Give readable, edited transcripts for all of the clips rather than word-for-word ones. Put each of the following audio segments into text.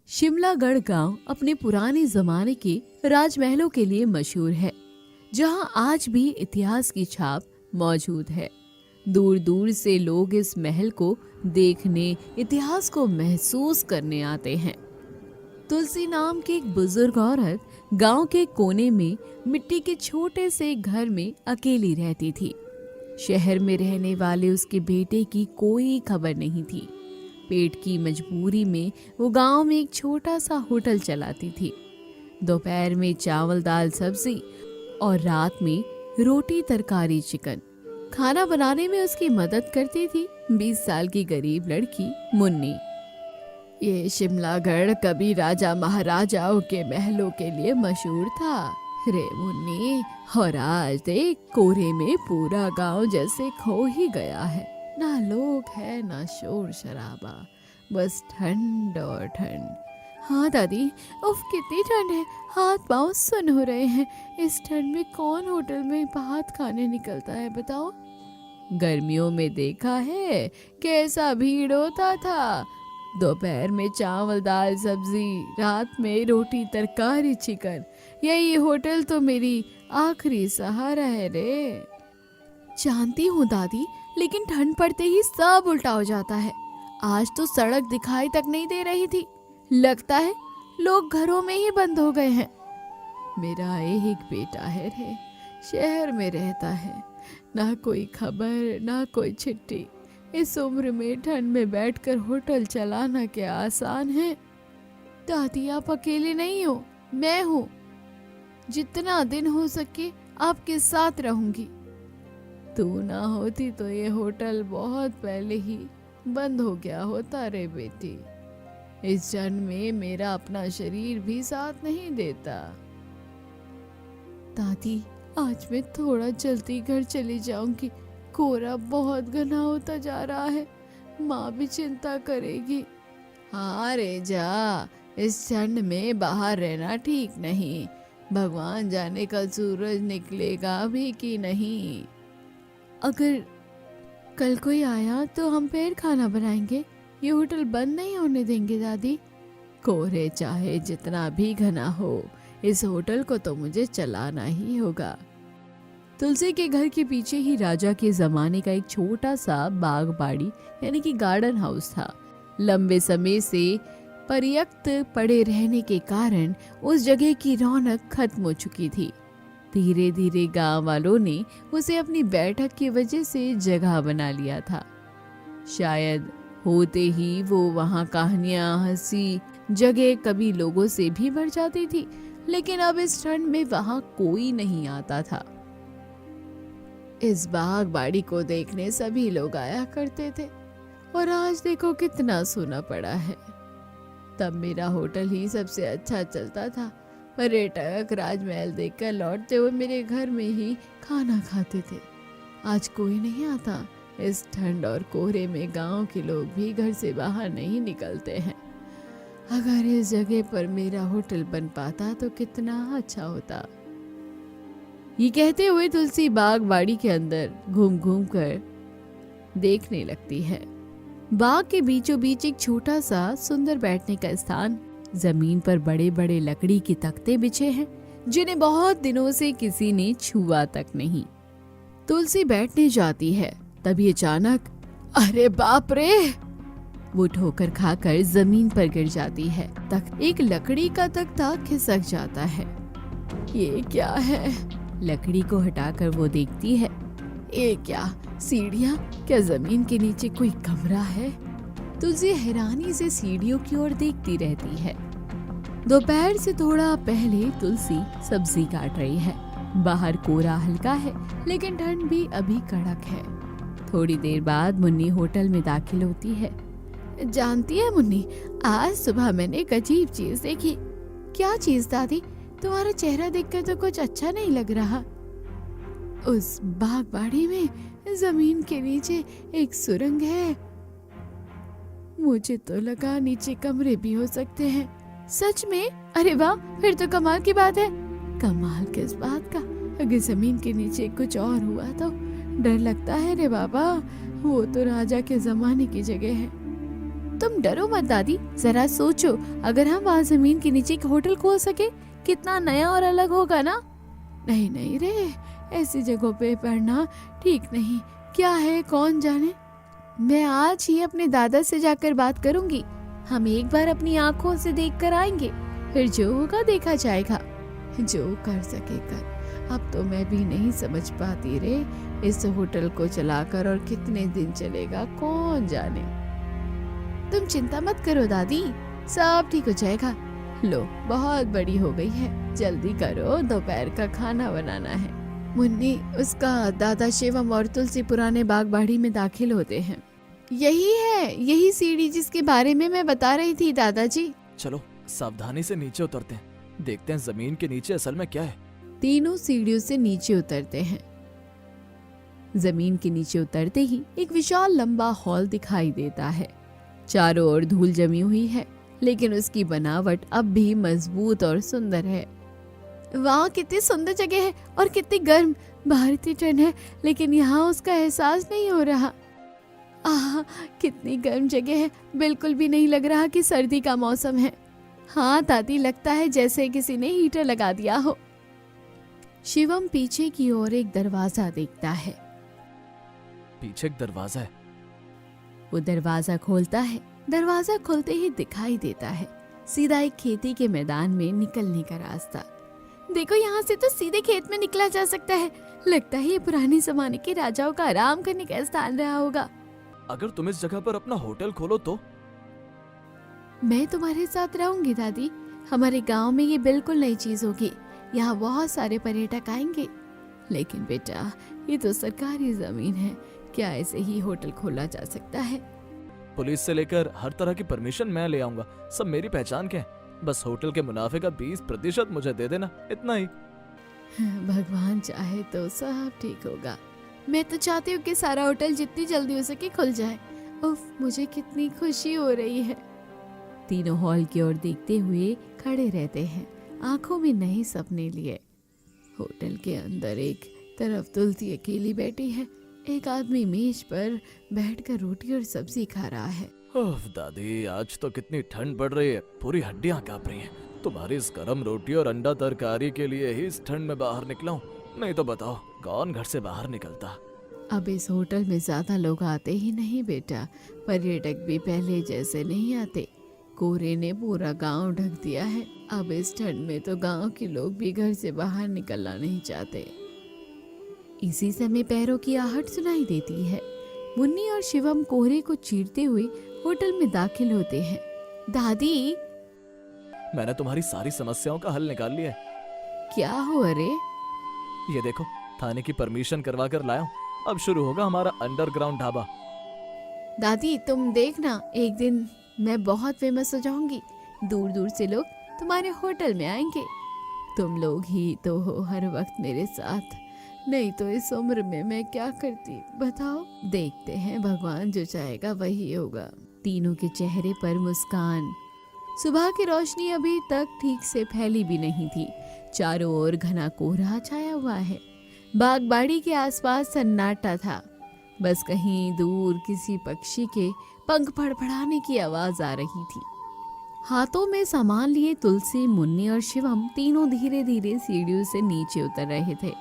शिमलागढ़ गांव अपने पुराने जमाने के राजमहलों के लिए मशहूर है, जहां आज भी इतिहास की छाप मौजूद है। दूर दूर से लोग इस महल को देखने, इतिहास को महसूस करने आते हैं। तुलसी नाम की एक बुजुर्ग औरत गांव के कोने में मिट्टी के छोटे से घर में अकेली रहती थी। शहर में रहने वाले उसके बेटे की कोई खबर नहीं थी। पेट की मजबूरी में वो गांव में एक छोटा सा होटल चलाती थी। दोपहर में चावल दाल सब्जी और रात में रोटी तरकारी चिकन। खाना बनाने में उसकी मदद करती थी 20 साल की गरीब लड़की मुन्नी। ये शिमलागढ़ कभी राजा महाराजाओं के महलों के लिए मशहूर था रे मुन्नी, और आज देख कोरे में पूरा गांव जैसे खो ही गया है। ना लोग है ना शोर शराबा, बस ठंड और ठंड। हाँ दादी, उफ कितनी ठंड है, हाथ पांव सुन हो रहे हैं। इस ठंड में कौन होटल में भात खाने निकलता है बताओ। गर्मियों में देखा है कैसा भीड़ होता था। दोपहर में चावल दाल सब्जी, रात में रोटी तरकारी चिकन। यही होटल तो मेरी आखिरी सहारा है रे। जानती हूँ दादी, लेकिन ठंड पड़ते ही सब उल्टा हो जाता है। आज तो सड़क दिखाई तक नहीं दे रही थी। लगता है लोग घरों में ही बंद हो गए हैं। मेरा एक बेटा है रे, शहर में रहता है। ना कोई खबर ना कोई चिट्ठी। इस उम्र में ठंड में बैठकर होटल चलाना क्या आसान है। दादी आप अकेले नहीं हो, मैं हूँ। जितना दिन हो सके आपके साथ रहूंगी। तू ना होती तो ये होटल बहुत पहले ही बंद हो गया होता रे बेटी। इस ठंड में मेरा अपना शरीर भी साथ नहीं देता। दादी आज मैं थोड़ा जल्दी घर चली जाऊंगी। कोहरा बहुत घना होता जा रहा है, माँ भी चिंता करेगी। हाँ रे जा, इस ठंड में बाहर रहना ठीक नहीं। भगवान जाने कल सूरज निकलेगा भी कि नहीं। अगर कल कोई आया तो हम फिर खाना बनाएंगे। ये होटल बंद नहीं होने देंगे दादी। कोहरे चाहे जितना भी घना हो, इस होटल को तो मुझे चलाना ही होगा। तुलसी के घर के पीछे ही राजा के जमाने का एक छोटा सा बाग बाड़ी यानी कि गार्डन हाउस था। लंबे समय से परित्यक्त पड़े रहने के कारण उस जगह की रौनक खत्म हो चुकी थी। धीरे धीरे गांव वालों ने उसे अपनी बैठक की वजह से जगह बना लिया था। शायद होते ही वो वहां कहानियां, हंसी जगह कभी लोगों से भी भर जाती थी। लेकिन अब इस ठंड में वहां कोई नहीं आता था। इस बाग बाड़ी को देखने सभी लोग आया करते थे, और आज देखो कितना सूना पड़ा है। तब मेरा होटल ही सबसे अच्छा चलता था। पर्यटक राजमहल देखकर लौटते हुए मेरे घर में ही खाना खाते थे। आज कोई नहीं आता। इस ठंड और कोहरे में गांव के लोग भी घर से बाहर नहीं निकलते हैं। अगर इस जगह पर मेरा होटल बन पाता तो कितना अच्छा होता। ये कहते हुए तुलसी बाग बाड़ी के अंदर घूम घूम कर देखने लगती है। बाग के बीचों बीच एक छोटा सा सुंदर बैठने का स्थान। जमीन पर बड़े बड़े लकड़ी के तख्ते बिछे हैं, जिन्हें बहुत दिनों से किसी ने छुआ तक नहीं। तुलसी बैठने जाती है, तभी अचानक अरे बाप रे, वो ठोकर खाकर जमीन पर गिर जाती है। एक लकड़ी का तख्ता खिसक जाता है। ये क्या है? लकड़ी को हटाकर वो देखती है। ये क्या सीढ़ियां? क्या जमीन के नीचे कोई कमरा है? तुलसी हैरानी से सीढ़ियों की ओर देखती रहती है। दोपहर से थोड़ा पहले तुलसी सब्जी काट रही है। बाहर कोहरा हल्का है, लेकिन ठंड भी अभी कड़क है। थोड़ी देर बाद मुन्नी होटल में दाखिल होती है। जानती है मुन्नी, आज सुबह मैंने एक अजीब चीज देखी। क्या चीज दादी? तुम्हारा चेहरा देखकर तो कुछ अच्छा नहीं लग रहा। उस बागबाड़ी में जमीन के नीचे एक सुरंग है। मुझे तो लगा नीचे कमरे भी हो सकते हैं। सच में? अरे वाह, फिर तो कमाल की बात है। कमाल किस बात का? अगर जमीन के नीचे कुछ और हुआ तो डर लगता है रे बाबा। वो तो राजा के जमाने की जगह है। तुम डरो मत दादी, जरा सोचो, अगर हम वहाँ जमीन के नीचे एक होटल खोल सके, कितना नया और अलग होगा ना। नहीं नहीं रे, ऐसी जगहों पे पढ़ना ठीक नहीं। क्या है कौन जाने। मैं आज ही अपने दादा से जाकर बात करूंगी। हम एक बार अपनी आंखों से देख कर आएंगे, फिर जो होगा देखा जाएगा। जो कर सके कर। अब तो मैं भी नहीं समझ पाती रे, इस होटल को चलाकर और कितने दिन चलेगा कौन जाने। तुम चिंता मत करो दादी, सब ठीक हो जाएगा। लो बहुत बड़ी हो गई है, जल्दी करो, दोपहर का खाना बनाना है। मुन्नी, उसका दादा शिवम और तुलसी पुराने बाग बाड़ी में दाखिल होते हैं। यही है, यही सीढ़ी जिसके बारे में मैं बता रही थी दादाजी। चलो सावधानी से नीचे उतरते हैं, देखते हैं जमीन के नीचे असल में क्या है। तीनों सीढ़ियों से नीचे उतरते हैं। जमीन के नीचे उतरते ही एक विशाल लंबा हॉल दिखाई देता है। चारों ओर धूल जमी हुई है, लेकिन उसकी बनावट अब भी मजबूत और सुंदर है। वाह, कितनी सुंदर जगह है और कितनी गर्म। बाहर इतनी ठंड है, लेकिन यहाँ उसका एहसास नहीं हो रहा। आह, कितनी गर्म जगह है, बिल्कुल भी नहीं लग रहा कि सर्दी का मौसम है। हाँ दादी, लगता है जैसे किसी ने हीटर लगा दिया हो। शिवम पीछे की ओर एक दरवाजा देखता है। पीछे एक दरवाजा है। वो दरवाजा खोलता है। दरवाजा खुलते ही दिखाई देता है सीधा एक खेती के मैदान में निकलने का रास्ता। देखो, यहाँ से तो सीधे खेत में निकला जा सकता है। लगता है ये पुराने जमाने के राजाओं का आराम करने का स्थान रहा होगा। अगर तुम इस जगह पर अपना होटल खोलो तो? मैं तुम्हारे साथ रहूंगी दादी। हमारे गांव में ये बिल्कुल नई चीज होगी। यहाँ बहुत सारे पर्यटक आएंगे। लेकिन बेटा, ये तो सरकारी जमीन है, क्या ऐसे ही होटल खोला जा सकता है? पुलिस से लेकर हर तरह की परमिशन मैं ले आऊंगा, सब मेरी पहचान के हैं। बस होटल के मुनाफे का 20% मुझे दे देना, इतना ही। भगवान चाहे तो सब ठीक होगा। मैं तो चाहती हूँ कि सारा होटल जितनी जल्दी हो सके खुल जाए। उफ, मुझे कितनी खुशी हो रही है। तीनों हॉल की ओर देखते हुए खड़े रहते हैं, आंखों में नए सपने लिए। होटल के अंदर एक तरफ तुलसी अकेली बैठी है, एक आदमी मेज पर बैठकर रोटी और सब्जी खा रहा है। ओह दादी, आज तो कितनी ठंड पड़ रही है, पूरी हड्डियां कांप रही हैं। तुम्हारी इस गरम रोटी और अंडा तरकारी के लिए ही इस ठंड में बाहर निकला हूँ, नहीं तो बताओ कौन घर से बाहर निकलता। अब इस होटल में ज्यादा लोग आते ही नहीं बेटा, पर्यटक भी पहले जैसे नहीं आते। कोहरे ने पूरा गांव ढक दिया है। अब इस ठंड में तो गांव के लोग भी घर से बाहर निकलना नहीं चाहते। इसी समय पैरों की आहट सुनाई देती है। मुन्नी और शिवम कोहरे को चीरते हुए होटल में दाखिल होते हैं। दादी, मैंने तुम्हारी सारी समस्याओं का हल निकाल लिया है। क्या हो? अरे ये देखो, थाने की परमिशन करवा कर लाया हूँ। अब शुरू होगा हमारा अंडरग्राउंड ढाबा। दादी, तुम देखना, एक दिन मैं बहुत फेमस हो जाऊंगी। दूर दूर से लोग तुम्हारे होटल में आएंगे। तुम लोग ही तो हो हर वक्त मेरे साथ, नहीं तो इस उम्र में मैं क्या करती बताओ। देखते हैं, भगवान जो चाहेगा वही होगा। तीनों के चेहरे पर मुस्कान। सुबह की रोशनी अभी तक ठीक से फैली भी नहीं थी। चारों ओर घना कोहरा छाया हुआ है। बागबाड़ी के आसपास सन्नाटा था। बस कहीं दूर किसी पक्षी के पंख फड़फड़ाने की आवाज आ रही थी। हाथों में सामान लिए तुलसी, मुन्नी और शिवम तीनों धीरे धीरे सीढ़ियों से नीचे उतर रहे थे।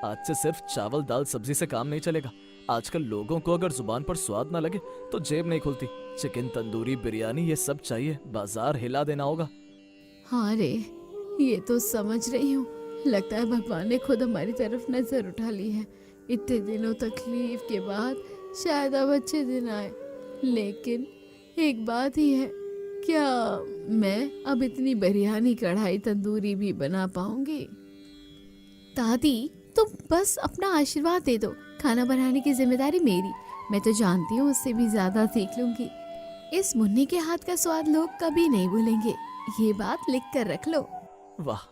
आज से सिर्फ चावल दाल सब्जी से काम नहीं चलेगा। आजकल लोगों को अगर जुबान पर स्वाद ना लगे तो जेब नहीं खुलती। चिकन, तंदूरी, बिरयानी, ये सब चाहिए। बाजार हिला देना होगा। हाँ रे, ये तो समझ रही हूँ। लगता है भगवान ने खुद हमारी तरफ नजर उठा ली है। इतने दिनों तकलीफ के बाद शायद अब अच्छे दिन आए। लेकिन एक बात ही है, क्या मैं अब इतनी बिरयानी, कढ़ाई, तंदूरी भी बना पाऊंगी? दादी, तुम बस अपना आशीर्वाद दे दो। खाना बनाने की जिम्मेदारी मेरी। मैं तो जानती हूँ उससे भी ज्यादा सीख लूंगी। इस मुन्नी के हाथ का स्वाद लोग कभी नहीं भूलेंगे, ये बात लिख कर रख लो। वाह,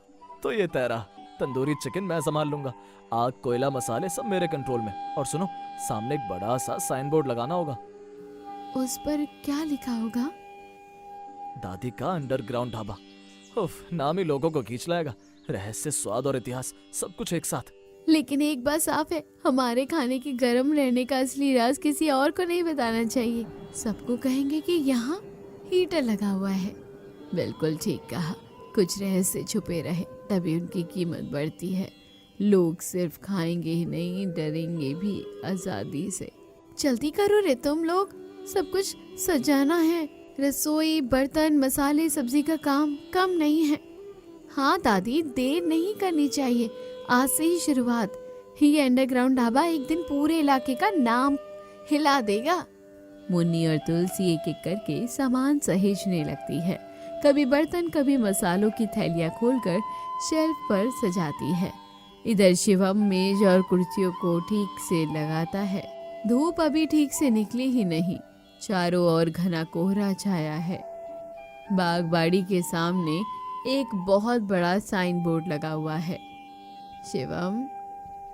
तो ये तेरा तंदूरी चिकन मैं संभाल लूंगा। आग, कोयला, मसाले सब मेरे कंट्रोल में। और सुनो, सामने एक बड़ा सा साइन बोर्ड लगाना होगा। उस पर क्या लिखा होगा? दादी का अंडरग्राउंड ढाबा। उफ, नाम ही लोगों को खींच लाएगा। रहस्य, स्वाद और इतिहास सब कुछ एक साथ। लेकिन एक बात साफ है, हमारे खाने के गर्म रहने का असली राज किसी और को नहीं बताना चाहिए। सबको कहेंगे कि यहाँ हीटर लगा हुआ है। बिल्कुल ठीक कहा, कुछ रहस्य छुपे रहे तभी उनकी कीमत बढ़ती है। लोग सिर्फ खाएंगे ही नहीं, डरेंगे भी आजादी से। जल्दी करो रे तुम लोग, सब कुछ सजाना है। रसोई, बर्तन, मसाले, सब्जी का काम कम नहीं है। हाँ दादी, देर नहीं करनी चाहिए, आज से ही शुरुआत। ये अंडरग्राउंड ढाबा एक दिन पूरे इलाके का नाम हिला देगा। मुन्नी और तुलसी एक एक करके सामान सहेजने लगती है। कभी बर्तन, कभी मसालों की थैलियां खोलकर शेल्फ पर सजाती है। इधर शिवम मेज और कुर्सियों को ठीक से लगाता है। धूप अभी ठीक से निकली ही नहीं, चारों ओर घना कोहरा छाया है। बागबाड़ी के सामने एक बहुत बड़ा साइन बोर्ड लगा हुआ है। शिवम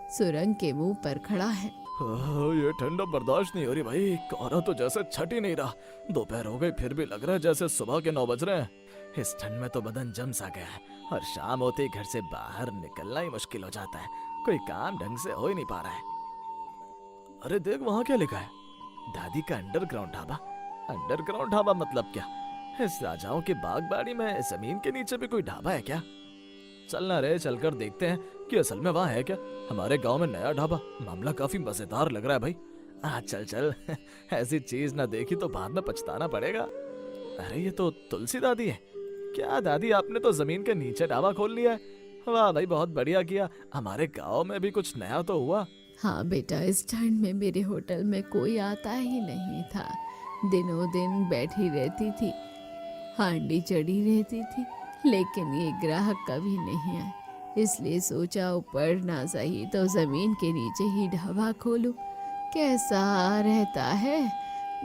सुरंग के मुंह पर खड़ा है। ये ठंड अब बर्दाश्त नहीं हो रही भाई, कोहरा तो जैसे छट ही नहीं रहा। दोपहर हो गई फिर भी लग रहा है जैसे सुबह के 9 बज रहे हैं। इस ठंड में तो बदन जम सा गया है और शाम होते ही घर से बाहर निकलना ही मुश्किल हो जाता है। कोई काम ढंग से हो ही नहीं पा रहा है। अरे देख वहाँ क्या लिखा है, दादी का अंडरग्राउंड ढाबा। अंडरग्राउंड ढाबा मतलब क्या? इस राजाओं की बागबाड़ी में जमीन के नीचे भी कोई ढाबा है क्या? चलना रे, चलकर देखते हैं कि असल में वहाँ है क्या। हमारे गांव में नया ढाबा, मामला काफी मजेदार लग रहा है भाई। चल चल ऐसी चीज ना देखी तो बाद में पछताना पड़ेगा। अरे ये तो तुलसी दादी है। क्या दादी, आपने तो जमीन के नीचे ढाबा खोल लिया है। वाह भाई, बहुत बढ़िया किया। हमारे गांव में भी कुछ नया तो हुआ। हाँ बेटा, इस ठंड में मेरे होटल में कोई आता ही नहीं था। दिनों दिन बैठी रहती थी, हांडी चढ़ी रहती थी, लेकिन ये ग्राहक कभी नहीं आए। इसलिए सोचा ऊपर ना सही तो जमीन के नीचे ही ढाबा खोलूं। कैसा रहता है,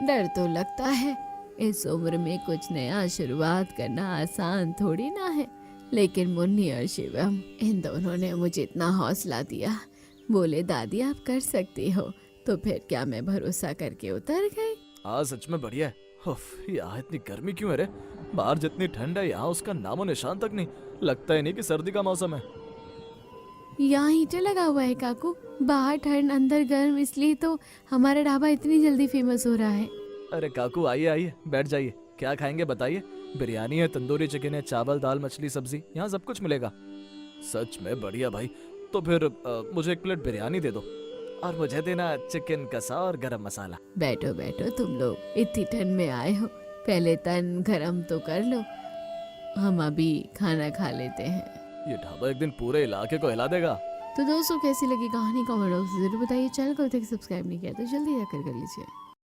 डर तो लगता है। इस उम्र में कुछ नया शुरुआत करना आसान थोड़ी ना है। लेकिन मुन्नी और शिवम, इन दोनों ने मुझे इतना हौसला दिया। बोले दादी आप कर सकती हो, तो फिर क्या मैं भरोसा करके उतर गई। आज सच में बढ़िया है। उफ, यहाँ इतनी गर्मी क्यों है रे? बाहर जितनी ठंड है यहाँ उसका नामो निशान तक नहीं। लगता ही नहीं कि सर्दी का मौसम है। यहाँ हीटर लगा हुआ है काकू, बाहर ठंड अंदर गर्म, इसलिए तो हमारा ढाबा इतनी जल्दी फेमस हो रहा है। अरे काकू आइए आइए, बैठ जाइए। क्या खाएंगे बताइए? बिरयानी है, तंदूरी चिकन है, चावल दाल मछली सब्जी, यहाँ सब कुछ मिलेगा। सच में बढ़िया भाई। तो फिर मुझे 1 प्लेट बिरयानी दे दो और मुझे देना चिकन कसा और गरम मसाला। बैठो बैठो, तुम लोग इतनी ठंड में आए हो, पहले तन गरम तो कर लो, हम अभी खाना खा लेते हैं। ये ढाबा एक दिन पूरे इलाके को हिला देगा। तो दोस्तों कैसी लगी कहानी, कमेंट बॉक्स में जरूर बताइए। चैनल को अभी तक सब्सक्राइब नहीं किया तो जल्दी जाकर कर लीजिए।